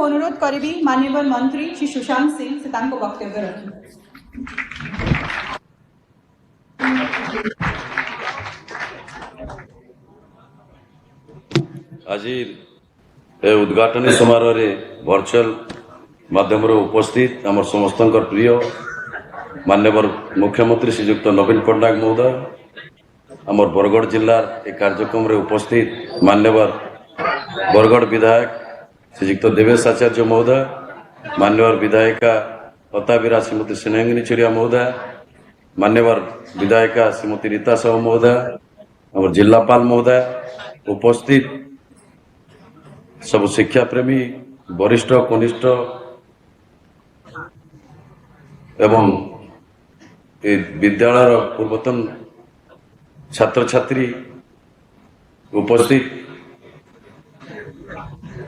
अनुरोध करी माननीय मंत्री श्री सुशांत सिंह से वक्तव्य रखें। आज उद्घाटन समारोह वर्चुअल माध्यम उपस्थित आम समस्त प्रिय माननीय मुख्यमंत्री श्रीजुक्त नवीन पट्टनायक महोदय, आमर बरगढ़ जिला एक कार्यक्रम रे उपस्थित माननीय बरगढ़ विधायक श्रीजुक्त देवेश आचार्य महोदय, माननीय विधायिका अताबीरा श्रीमती स्नेहंगिनी चिड़िया महोदय, माननीय विधायिका श्रीमती रीता साहू महोदय, आम जिलापाल महोदय, उपस्थित सब शिक्षा प्रेमी वरिष्ठ कनिष्ठ एवं विद्यालय पूर्वतन छात्र छात्री, उपस्थित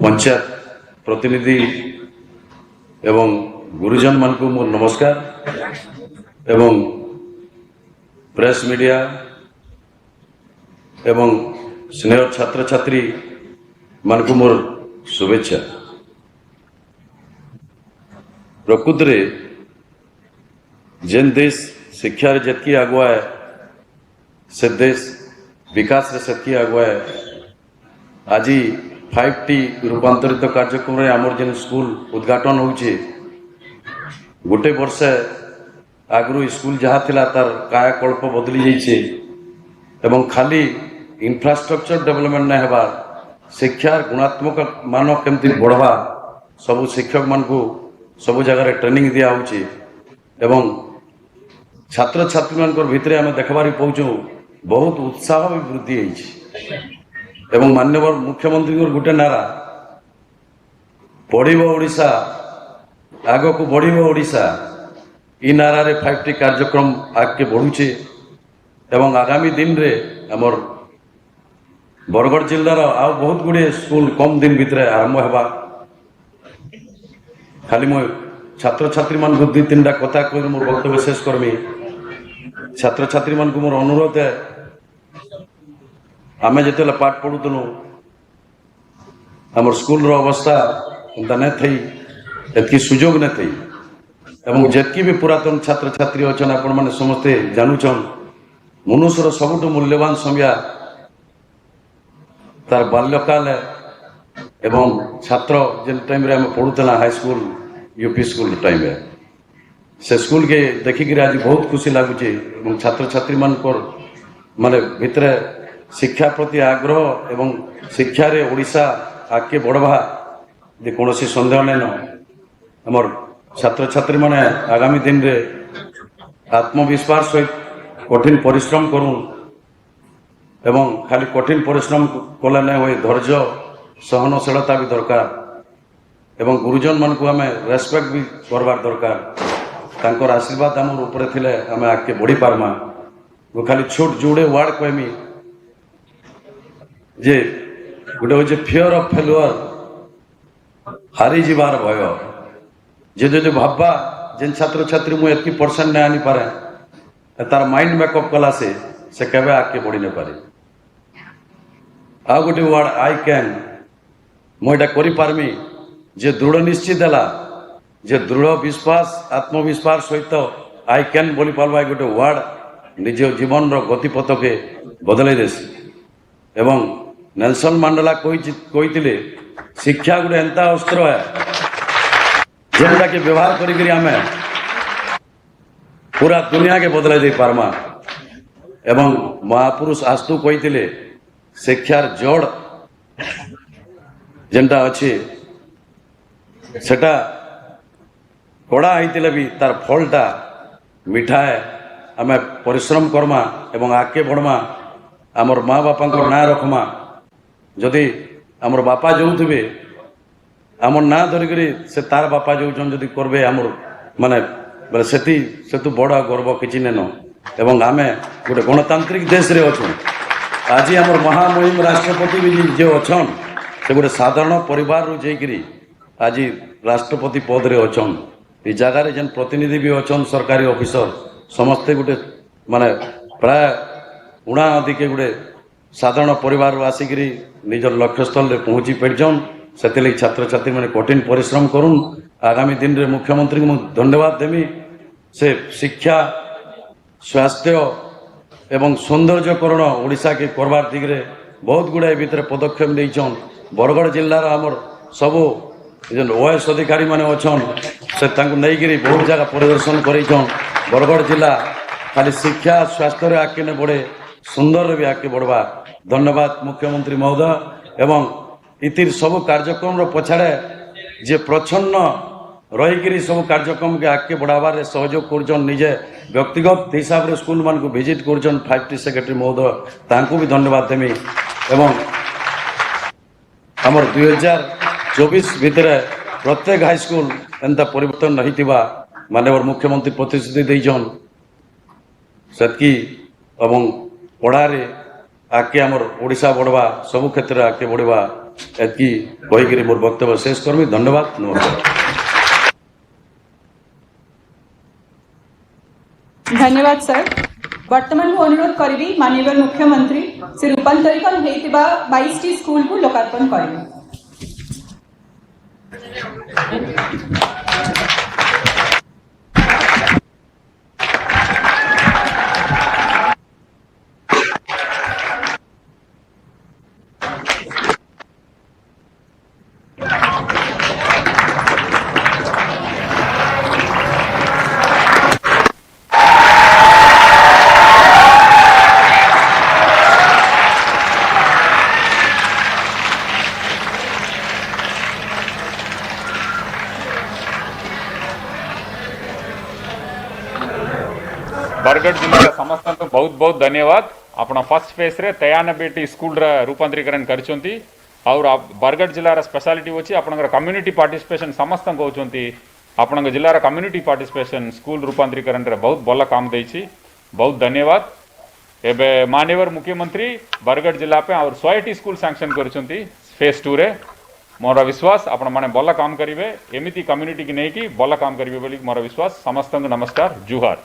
पंचायत प्रतिनिधि एवं गुरुजन मान को मोर नमस्कार एवं प्रेस मीडिया एवं स्नेह छात्र छात्री मान को मोर शुभेच्छा। प्रकृत रे जेन देश शिक्षा रे जतकी आगुआ है से देश विकास रे सेतकी आगुआ है। आज 5T रूपांतरित कार्यक्रम रे आमर जेन स्कूल उद्घाटन होउचे, गोटे वर्ष आगु स्कूल जहाँ थिला तार कायाकल्प बदली जाइए एवं खाली इंफ्रास्ट्रक्चर डेवलपमेंट नहीं हेबा, शिक्षार गुणात्मक मान केमती बढ़वा सबु शिक्षक मान को सबु जगह ट्रेनिंग दिया होउची एवं छात्र छात्री मान भितर आम देखबार पाऊँ बहुत उत्साह भी वृद्धि एवं माननीय मुख्यमंत्री गोटे नारा पढ़िबो ओडिशा आग को बढ़िबो ओडिशा, इ नारा रे 5T कार्यक्रम आगे बढ़ुचे एवं आगामी दिन रे हमर बरगढ़ जिलार आ बहुत गुड़े स्कूल कम दिन भितर आरंभ होगा। खाली मो छात्र छात्री मान को 2-3टा कथा कह मोर वक्तव्य शेष करमी। छात्र छात्री मान को मोर अनुरोध है, आमे जिते पाठ पढ़ुलु आम स्कूल अवस्था एंता नहीं थी, एतकी सुजोग नहीं थी एवं जितकी भी पुरातन छात्र छात्री अच्छा आपण मैंने समस्ते जानून मनुष्यर सबुठ मूल्यवान समय तार बाल्यकाल एवं छात्र जेन टाइम रे हमें पढ़ुला high school UP school time रे से स्कूल के देखिक आज बहुत खुशी लगुचे। छात्र छात्री मान माने भितर शिक्षा प्रति आग्रह एवं शिक्षा रे ओडिशा आगे बढ़वा जे कौन सन्देह नहीं न। हमर छात्र छात्री माने आगामी दिन रे आत्मविश्वास सहित कठिन परिश्रम करूँ एवं खाली कठिन परिश्रम कले नहीं हुए, धैर्य सहनशीलता भी दरकार एवं गुरुजन मान को हमें रेस्पेक्ट भी करवार दरकार। तांकर आशीर्वाद आम ऊपर थिले आमे आगे बढ़ी पारमा। वो खाली छोट जोड़े वार्ड कहमी जे गोटे हूँ फियर ऑफ फेलुअर, हारी जीवार भय। जे जो भाबा जेन छात्र छात्री मुझे एतकी परसेंट नहीं आनी पारे तार माइंड मेकअप कला से केवे आगे बढ़ी नहीं पारे। आ गोटे वार्ड आई कैन मुझे करी जे दृढ़ निश्चित है, जे दृढ़ विश्वास आत्मविश्वास सहित आई कैन बोली पार्बा गोटे वार्ड निज जीवन गतिपथ के बदल देसी। एवं नेल्सन मंडेला कही शिक्षा गोटे एंता अस्त्र है जेनटा के व्यवहार करी आमे पूरा दुनिया के बदलाई दे पारमा। एवं महापुरुष आस्तु कही शिक्षार जड़ जेनटा अच्छे सेटा कड़ा होते भी तार फलटा मिठा है। आम परिश्रम करमा एवं आगे बढ़मा, आमर माँ बापा को ना रखमा। जदि आमर बापा जो थे आमर ना धरिक से तार बापा जो जदि करबे आमर माने बोले से तू बड़ गर्व किसी नेन। एवं आमे गोटे गणतांत्रिक देश रे अच्छु। आज आमर महामहिम राष्ट्रपति भी जो अच्छन से गोटे साधारण परिवार रू जाइकरी आज राष्ट्रपति पद रे अच्छन। ये जगार जेन प्रतिनिधि भी अच्छन सरकारी ऑफिसर समस्ते गोटे माने प्राय 90 अधिक गोटे साधारण परिवार आसिक निजर लक्ष्यस्थल में पहुँची पार्छन। से छात्र छात्री मैंने कठिन परिश्रम करूँ आगामी दिन में मुख्यमंत्री को धन्यवाद देवी से शिक्षा स्वास्थ्य एवं सौंदर्यकरण ओडिशा के करवार दिगरे बहुत गुड़ाए भितर पदक्षेप नहीं बरगढ़ जिलार आमर सबू ओएस अधिकारी मैंने अच्छन से नहीं बहुत जगह परिदर्शन कर बरगढ़ जिला खाली शिक्षा स्वास्थ्य आगे न बढ़े सुंदर भी आगे बढ़वा धन्यवाद मुख्यमंत्री महोदय एवं इतिर सब कार्यक्रम पछाड़े जे प्रच्छन्न रहीकि सब कार्यक्रम के आगे बढ़ावार सहयोग कर निजे व्यक्तिगत हिसाब से स्कूल मान को विजिट कर 5T सेक्रेटरी महोदय तांको भी धन्यवाद देमी एवं आमर 2024 भितर प्रत्येक हाईस्कल एंता परिवर्तन नहीं माननीय मुख्यमंत्री प्रतिश्रुति देछन सेतकी एवं पढ़ारे आगे आमर ओडिशा बढ़वा सबु क्षेत्र आगे बढ़वा एतकी कहीकि मोर वक्तव्य शेष करमी धन्यवाद नमस्कार। धन्यवाद सर। वर्तमान को अनुरोध करी माननीय मुख्यमंत्री से रूपांतरीकरण होता 22टी स्कूल को लोकार्पण करेंगे। बरगढ़ जिला समस्त को बहुत बहुत धन्यवाद। अपना फर्स्ट फेज रे 93टी स्कूल रूपांतरीकरण करछंती और बरगढ़ जिलार स्पेशलिटी होची आपनकर कम्युनिटी पार्टिसिपेशन समस्त कहउछंती आपनकर जिलार कम्युनिटी पार्टिसिपेशन स्कूल रूपांतरीकरण रे बहुत भल काम देछि बहुत धन्यवाद। एबे माननीय मुख्यमंत्री बरगढ़ जिला पे और 100टी स्कूल सैंक्शन करछंती फेज 2 रे मोर विश्वास आपण माने भल काम करिवे एमिति कम्युनिटी की नहीं कि भल काम करिवे बोली मोर विश्वास। समस्त नमस्कार जुहार।